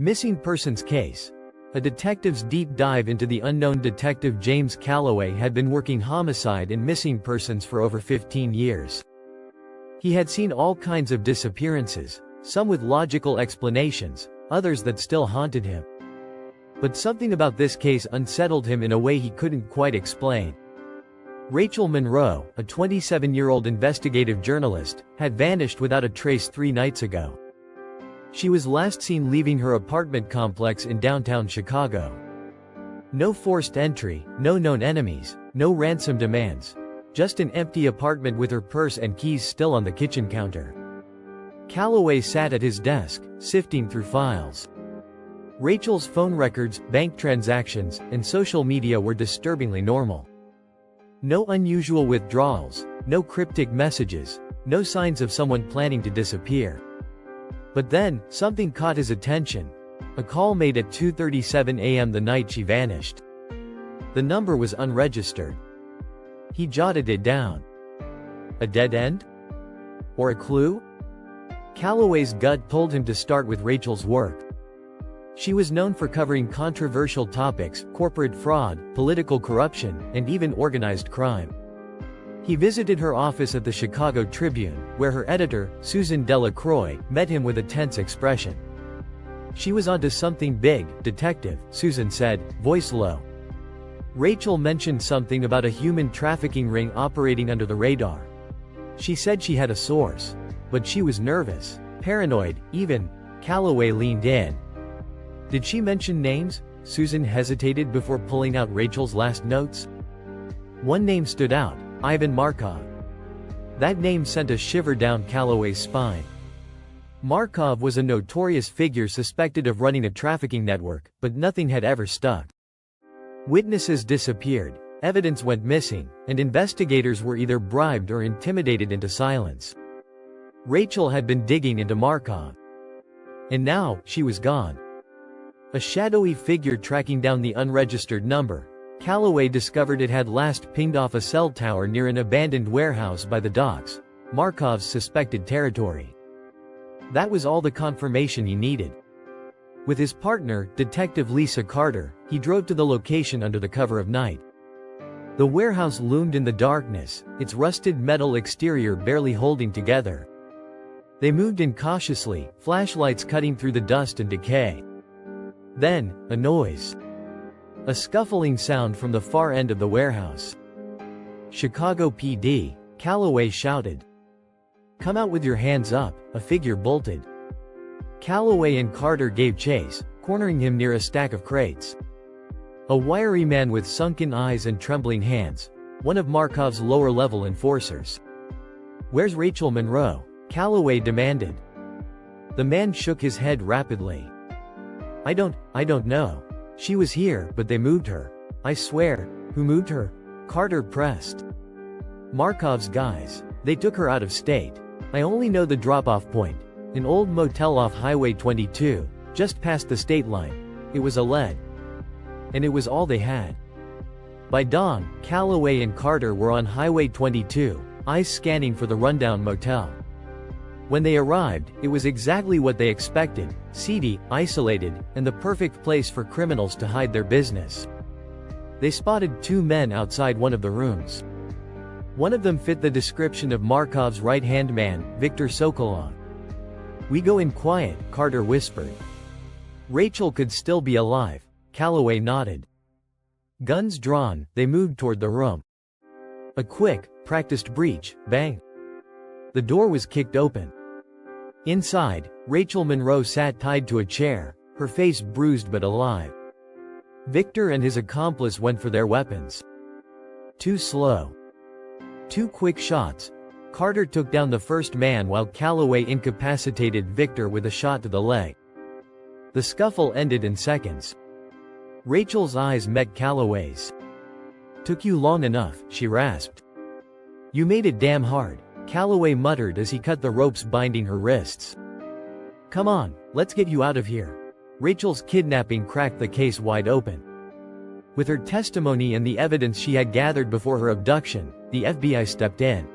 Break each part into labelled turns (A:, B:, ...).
A: Missing persons case. A detective's deep dive into the unknown detective James Calloway had been working homicide and missing persons for over 15 years. He had seen all kinds of disappearances, some with logical explanations, others that still haunted him. But something about this case unsettled him in a way he couldn't quite explain. Rachel Monroe, a 27-year-old investigative journalist, had vanished without a trace 3 nights ago. She was last seen leaving her apartment complex in downtown Chicago. No forced entry, no known enemies, no ransom demands. Just an empty apartment with her purse and keys still on the kitchen counter. Calloway sat at his desk, sifting through files. Rachel's phone records, bank transactions, and social media were disturbingly normal. No unusual withdrawals, no cryptic messages, no signs of someone planning to disappear. But then, something caught his attention. A call made at 2:37 a.m. the night she vanished. The number was unregistered. He jotted it down. A dead end? Or a clue? Calloway's gut told him to start with Rachel's work. She was known for covering controversial topics, corporate fraud, political corruption, and even organized crime. He visited her office at the Chicago Tribune, where her editor, Susan Delacroix, met him with a tense expression. She was onto something big, detective, Susan said, voice low. Rachel mentioned something about a human trafficking ring operating under the radar. She said she had a source. But she was nervous, paranoid, even. Calloway leaned in. Did she mention names? Susan hesitated before pulling out Rachel's last notes. One name stood out. Ivan Markov. That name sent a shiver down Calloway's spine. Markov was a notorious figure suspected of running a trafficking network, but nothing had ever stuck. Witnesses disappeared, evidence went missing, and investigators were either bribed or intimidated into silence. Rachel had been digging into Markov. And now, she was gone. A shadowy figure tracking down the unregistered number. Calloway discovered it had last pinged off a cell tower near an abandoned warehouse by the docks, Markov's suspected territory. That was all the confirmation he needed. With his partner, Detective Lisa Carter, he drove to the location under the cover of night. The warehouse loomed in the darkness, its rusted metal exterior barely holding together. They moved in cautiously, flashlights cutting through the dust and decay. Then, a noise. A scuffling sound from the far end of the warehouse. Chicago PD, Calloway shouted. Come out with your hands up, a figure bolted. Calloway and Carter gave chase, cornering him near a stack of crates. A wiry man with sunken eyes and trembling hands, one of Markov's lower-level enforcers. Where's Rachel Monroe? Calloway demanded. The man shook his head rapidly. I don't know. She was here, but they moved her. I swear. Who moved her? Carter pressed. Markov's guys. They took her out of state. I only know the drop-off point. An old motel off Highway 22, just past the state line. It was a lead. And it was all they had. By dawn, Calloway and Carter were on Highway 22, eyes scanning for the rundown motel. When they arrived, it was exactly what they expected, seedy, isolated, and the perfect place for criminals to hide their business. They spotted 2 men outside one of the rooms. One of them fit the description of Markov's right-hand man, Viktor Sokolov. We go in quiet, Carter whispered. Rachel could still be alive. Calloway nodded. Guns drawn, they moved toward the room. A quick, practiced breach, bang. The door was kicked open. Inside, Rachel Monroe sat tied to a chair, her face bruised but alive. Victor and his accomplice went for their weapons. Too slow. 2 quick shots. Carter took down the first man while Calloway incapacitated Victor with a shot to the leg. The scuffle ended in seconds. Rachel's eyes met Calloway's. Took you long enough, she rasped. You made it damn hard, Calloway muttered as he cut the ropes binding her wrists. Come on, let's get you out of here. Rachel's kidnapping cracked the case wide open. With her testimony and the evidence she had gathered before her abduction, the FBI stepped in.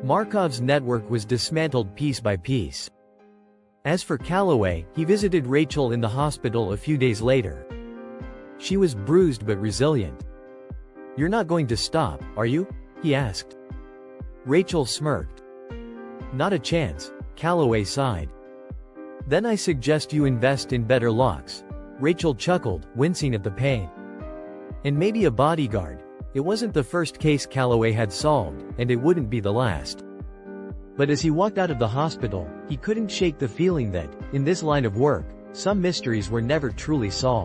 A: Markov's network was dismantled piece by piece. As for Calloway, he visited Rachel in the hospital a few days later. She was bruised but resilient. "You're not going to stop, are you?" he asked. Rachel smirked. "Not a chance," Calloway sighed. "Then I suggest you invest in better locks." Rachel chuckled, wincing at the pain. "And maybe a bodyguard." It wasn't the first case Calloway had solved, and it wouldn't be the last. But as he walked out of the hospital, he couldn't shake the feeling that, in this line of work, some mysteries were never truly solved.